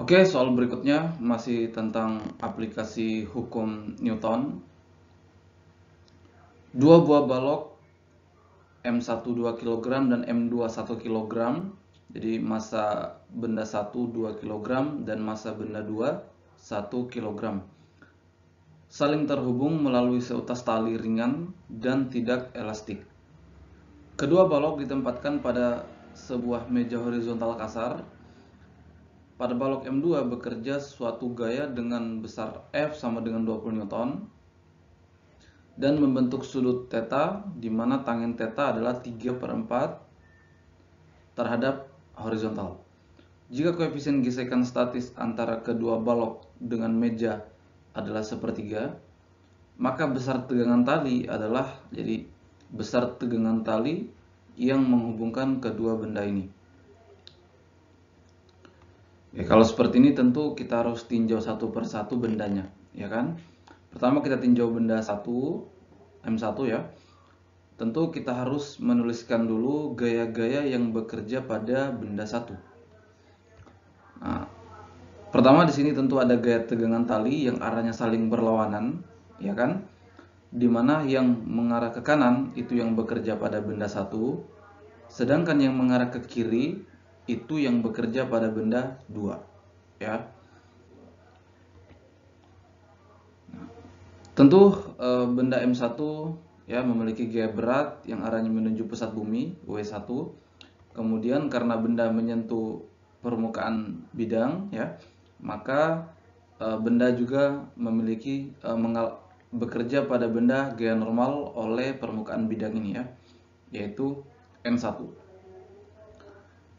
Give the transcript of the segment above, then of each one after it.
Oke, soal berikutnya masih tentang aplikasi hukum Newton. Dua buah balok M1 2 kg dan M2 1 kg. Jadi massa benda 1 2 kg dan massa benda 2 1 kg. Saling terhubung melalui seutas tali ringan dan tidak elastik. Kedua balok ditempatkan pada sebuah meja horizontal kasar. Pada balok M2 bekerja suatu gaya dengan besar F sama dengan 20 Newton dan membentuk sudut theta di mana tangen theta adalah 3/4 terhadap horizontal. Jika koefisien gesekan statis antara kedua balok dengan meja adalah sepertiga, maka besar tegangan tali adalah besar tegangan tali yang menghubungkan kedua benda ini. Ya, kalau seperti ini tentu kita harus tinjau satu persatu bendanya, ya kan? Pertama kita tinjau benda 1, M1 ya. Tentu kita harus menuliskan dulu gaya-gaya yang bekerja pada benda 1. Nah, pertama di sini tentu ada gaya tegangan tali yang arahnya saling berlawanan, ya kan? Dimana yang mengarah ke kanan itu yang bekerja pada benda 1, sedangkan yang mengarah ke kiri itu yang bekerja pada benda 2, ya. Tentu benda M1 ya memiliki gaya berat yang arahnya menuju pusat bumi W1. Kemudian karena benda menyentuh permukaan bidang ya, maka benda juga memiliki bekerja pada benda gaya normal oleh permukaan bidang ini ya, yaitu M1.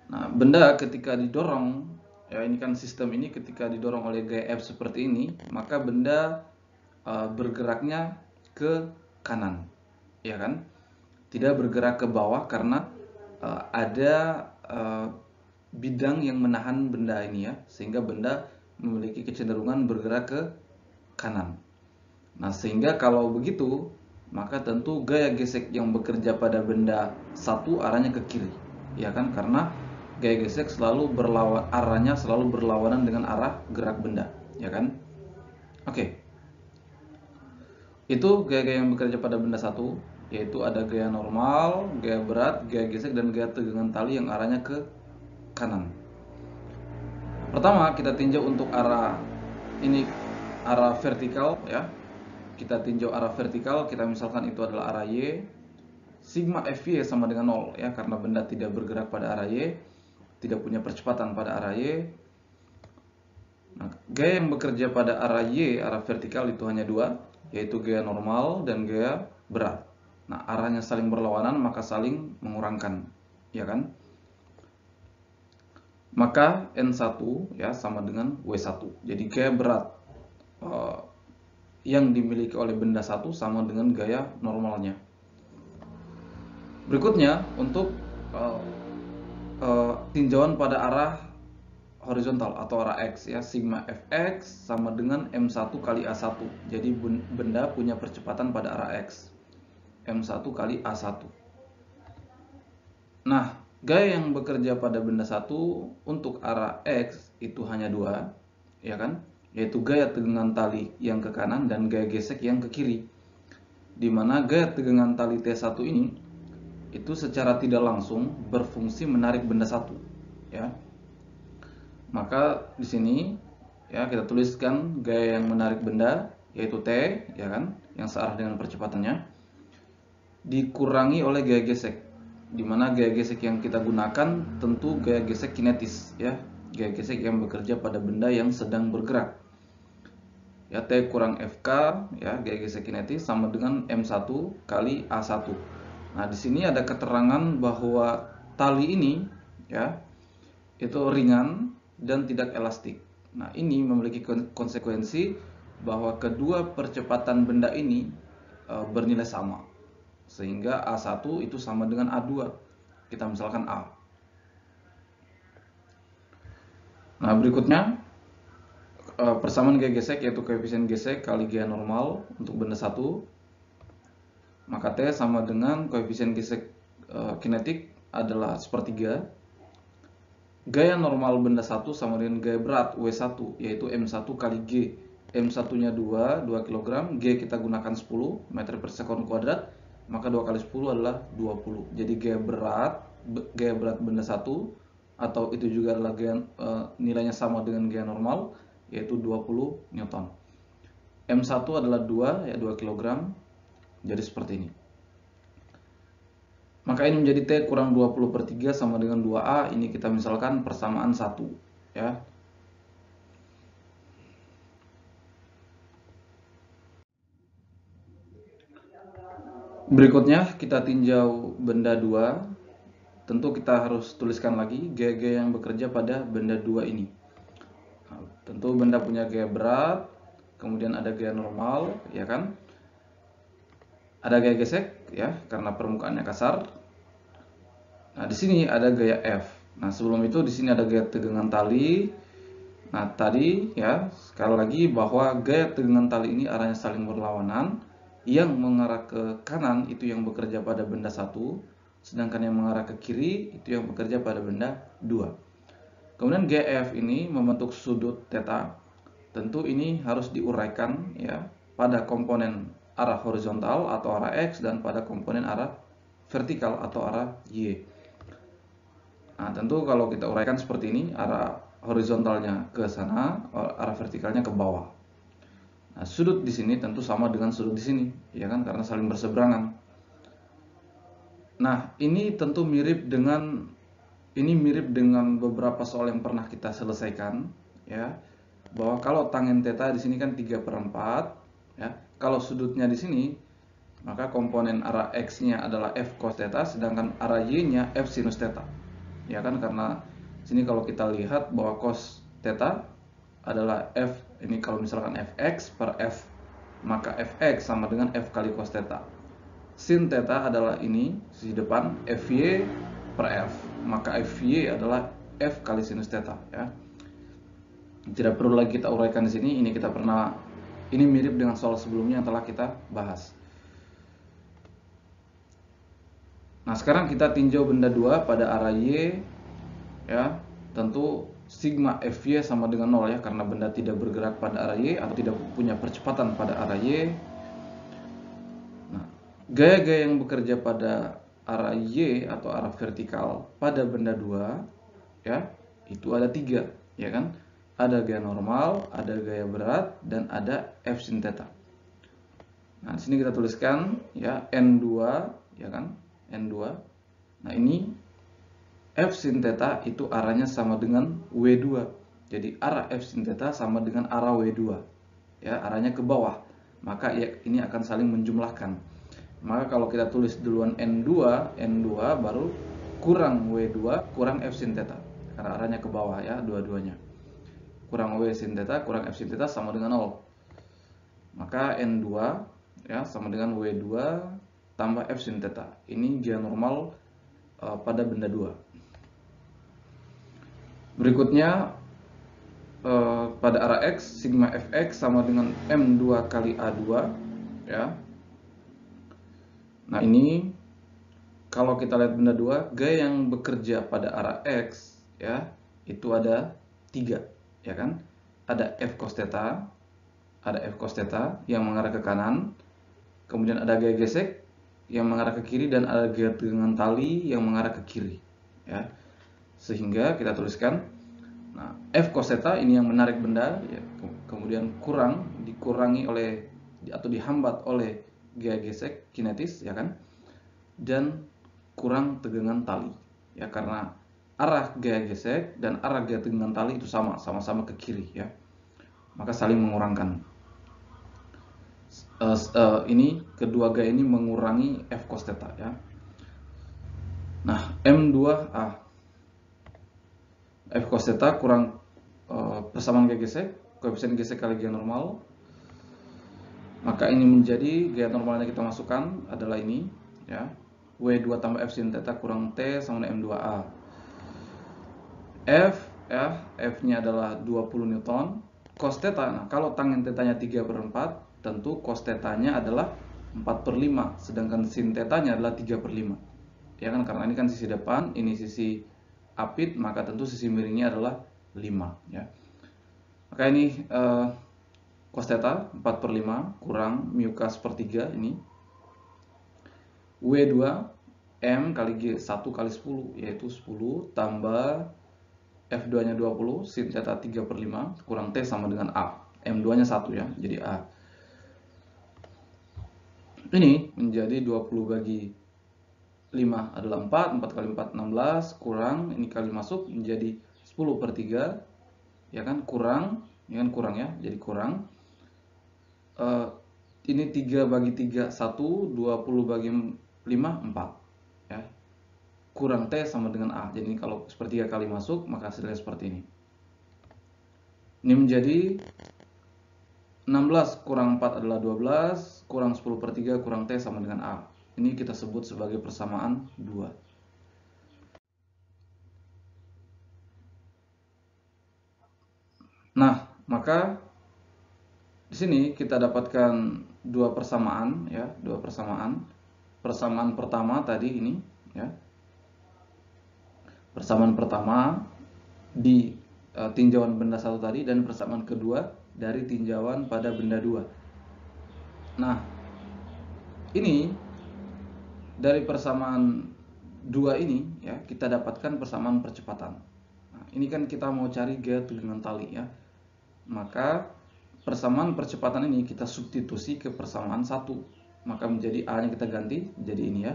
Nah, benda ketika didorong ya, ini kan sistem ini ketika didorong oleh gaya F seperti ini, maka benda bergeraknya ke kanan, ya kan? Tidak bergerak ke bawah karena ada bidang yang menahan benda ini ya, sehingga benda memiliki kecenderungan bergerak ke kanan. Nah, sehingga kalau begitu, maka tentu gaya gesek yang bekerja pada benda 1 arahnya ke kiri, ya kan? Karena gaya gesek arahnya selalu berlawanan dengan arah gerak benda, ya kan? Oke. Itu gaya-gaya yang bekerja pada benda 1, yaitu ada gaya normal, gaya berat, gaya gesek, dan gaya tegangan tali yang arahnya ke kanan. Pertama kita tinjau untuk arah vertikal ya. Kita tinjau arah vertikal, kita misalkan itu adalah arah Y. Sigma Fy sama dengan 0 ya, karena benda tidak bergerak pada arah Y, tidak punya percepatan pada arah Y. Nah, gaya yang bekerja pada arah Y, arah vertikal itu hanya 2, yaitu gaya normal dan gaya berat. Nah, arahnya saling berlawanan maka saling mengurangkan, ya kan? Maka N1 ya sama dengan W1. Jadi gaya berat yang dimiliki oleh benda 1 sama dengan gaya normalnya. Berikutnya untuk tinjauan pada arah horizontal atau arah X ya, sigma Fx sama dengan M1 kali A1. Jadi benda punya percepatan pada arah X, M1 kali A1. Nah, gaya yang bekerja pada benda 1 untuk arah X itu hanya 2, ya kan? Yaitu gaya tegangan tali yang ke kanan dan gaya gesek yang ke kiri. Dimana gaya tegangan tali T1 ini itu secara tidak langsung berfungsi menarik benda 1, ya. Maka di sini ya kita tuliskan gaya yang menarik benda yaitu T, ya kan, yang searah dengan percepatannya dikurangi oleh gaya gesek, di mana gaya gesek yang kita gunakan tentu gaya gesek kinetis ya, gaya gesek yang bekerja pada benda yang sedang bergerak. Ya, T kurang Fk ya, gaya gesek kinetis sama dengan M1 kali A1. Nah, di sini ada keterangan bahwa tali ini ya itu ringan dan tidak elastik. Nah, ini memiliki konsekuensi bahwa kedua percepatan benda ini bernilai sama. Sehingga A1 itu sama dengan A2. Kita misalkan A. Nah, berikutnya persamaan gaya gesek yaitu koefisien gesek kali gaya normal untuk benda 1. Maka T sama dengan koefisien gesek kinetik adalah sepertiga. gaya normal benda 1 sama dengan gaya berat W1, yaitu M1 kali G. M1-nya 2 kg, G kita gunakan 10 meter per sekon kuadrat, maka 2 kali 10 adalah 20. Jadi gaya berat benda 1, atau itu juga adalah nilainya sama dengan gaya normal, yaitu 20 Newton. M1 adalah 2, ya 2 kg, jadi seperti ini. Maka ini menjadi T kurang 20 per 3 sama dengan 2A. Ini kita misalkan persamaan 1, ya. Berikutnya kita tinjau benda 2. Tentu kita harus tuliskan lagi gaya-gaya yang bekerja pada benda 2 ini. Nah, tentu benda punya gaya berat, kemudian ada gaya normal, ya kan? Ada gaya gesek, ya, karena permukaannya kasar. Nah, di sini ada gaya F. Nah, sebelum itu di sini ada gaya tegangan tali. Nah, tadi ya, sekali lagi bahwa gaya tegangan tali ini arahnya saling berlawanan. Yang mengarah ke kanan itu yang bekerja pada benda 1, sedangkan yang mengarah ke kiri itu yang bekerja pada benda 2. Kemudian gaya F ini membentuk sudut theta. Tentu ini harus diuraikan ya pada komponen arah horizontal atau arah X dan pada komponen arah vertikal atau arah Y. Nah, tentu kalau kita uraikan seperti ini, arah horizontalnya ke sana, arah vertikalnya ke bawah. Nah, sudut di sini tentu sama dengan sudut di sini, ya kan, karena saling berseberangan. Nah, ini tentu mirip dengan beberapa soal yang pernah kita selesaikan, ya. Bahwa kalau tangen theta di sini kan 3/4, ya. Kalau sudutnya di sini, maka komponen arah X-nya adalah F cos theta, sedangkan arah Y-nya F sinus theta. Ya kan, karena sini kalau kita lihat bahwa cos theta adalah F, ini kalau misalkan Fx per F, maka Fx sama dengan F kali cos theta. Sin theta adalah ini, sisi depan, Fy per F, maka Fy adalah F kali sinus theta, ya. Tidak perlu lagi kita uraikan di sini, ini mirip dengan soal sebelumnya yang telah kita bahas. Nah, sekarang kita tinjau benda 2 pada arah Y, ya. Tentu sigma Fy sama dengan 0 ya, karena benda tidak bergerak pada arah Y atau tidak punya percepatan pada arah Y. Nah, gaya-gaya yang bekerja pada arah Y atau arah vertikal pada benda 2, ya, itu ada 3, ya kan? Ada gaya normal, ada gaya berat, dan ada F sin theta. Nah, di sini kita tuliskan ya N2, ya kan? N2. Nah, ini F sin theta itu arahnya sama dengan W2. Jadi arah F sin theta sama dengan arah W2. Ya, arahnya ke bawah. Maka ini akan saling menjumlahkan. Maka kalau kita tulis duluan N2 baru kurang W2 kurang F sin theta. Karena arahnya ke bawah ya, dua-duanya. Kurang W sin theta kurang F sin theta sama dengan 0. Maka N2 ya sama dengan W2 tambah F sin theta. Ini gaya normal pada benda 2. Berikutnya pada arah X, sigma Fx sama dengan M2 kali A2, ya. Nah, ini kalau kita lihat benda 2, gaya yang bekerja pada arah X, ya, itu ada 3, ya kan? Ada F cos theta, yang mengarah ke kanan, kemudian ada gaya gesek yang mengarah ke kiri, dan ada gaya tegangan tali yang mengarah ke kiri, ya. Sehingga kita tuliskan, nah, F cos theta ini yang menarik benda, ya, kemudian dikurangi oleh atau dihambat oleh gaya gesek kinetis, ya kan, dan kurang tegangan tali, ya, karena arah gaya gesek dan arah gaya tegangan tali itu sama-sama ke kiri, ya, maka saling mengurangkan. Ini kedua gaya ini mengurangi F cos theta, ya. Nah, M2A F cos theta kurang persamaan gaya gesek, koefisien gesek kali gaya normal. Maka ini menjadi gaya normalnya kita masukkan adalah ini, ya. W2 tambah F sin theta kurang T sama dengan M2A. F-nya adalah 20 Newton. Cos theta, nah kalau tangen tetanya 3/4, tentu cos tetanya adalah 4/5, sedangkan sin tetanya adalah 3/5. Ya kan, karena ini kan sisi depan, ini sisi apit, maka tentu sisi miringnya adalah 5 ya. Maka ini cos theta 4/5 kurang mu k sepertiga ini W2 M kali G 1 kali 10 yaitu 10 tambah F2 nya 20 sin theta 3/5 kurang T sama dengan A. M2 nya 1 ya, jadi A. Ini menjadi 20 bagi 5 adalah 4, 4 kali 4 16 kurang ini kali masuk menjadi 10/3 ya kan, kurang ini kan kurang ya, jadi kurang ini 3 bagi 3 1, 20 bagi 5 4 ya, kurang T sama dengan A. Jadi kalau sepertiga kali masuk maka hasilnya seperti ini. Ini menjadi 16 kurang 4 adalah 12 kurang 10/3 kurang T sama dengan A. Ini kita sebut sebagai persamaan 2. Nah, maka di sini kita dapatkan dua persamaan ya, dua persamaan. Persamaan pertama tadi ini ya. Persamaan pertama di tinjauan benda satu tadi dan persamaan kedua dari tinjauan pada benda 2. Nah, ini dari persamaan 2 ini ya, kita dapatkan persamaan percepatan. Nah, ini kan kita mau cari gaya tegangan tali ya. Maka persamaan percepatan ini kita substitusi ke persamaan 1. Maka menjadi A nya kita ganti jadi ini ya.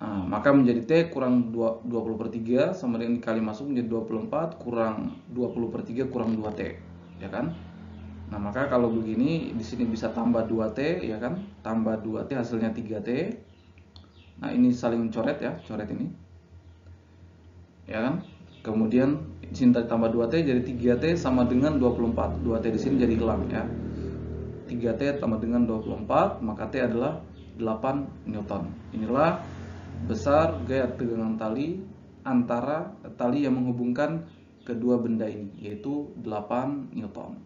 Nah, maka menjadi T kurang 20/3 sama dengan dikali masuk menjadi 24 kurang 20/3 kurang 2T ya kan. Nah, maka kalau begini di sini bisa tambah 2T ya kan, tambah 2T hasilnya 3T. Nah, ini saling coret ya, coret ini ya kan. Kemudian sini tambah 2T jadi 3T sama dengan 24. 2T di sini jadi hilang ya. 3T tambah dengan 24 maka T adalah 8 Newton. Inilah besar gaya tegangan tali antara tali yang menghubungkan kedua benda ini yaitu 8 Newton.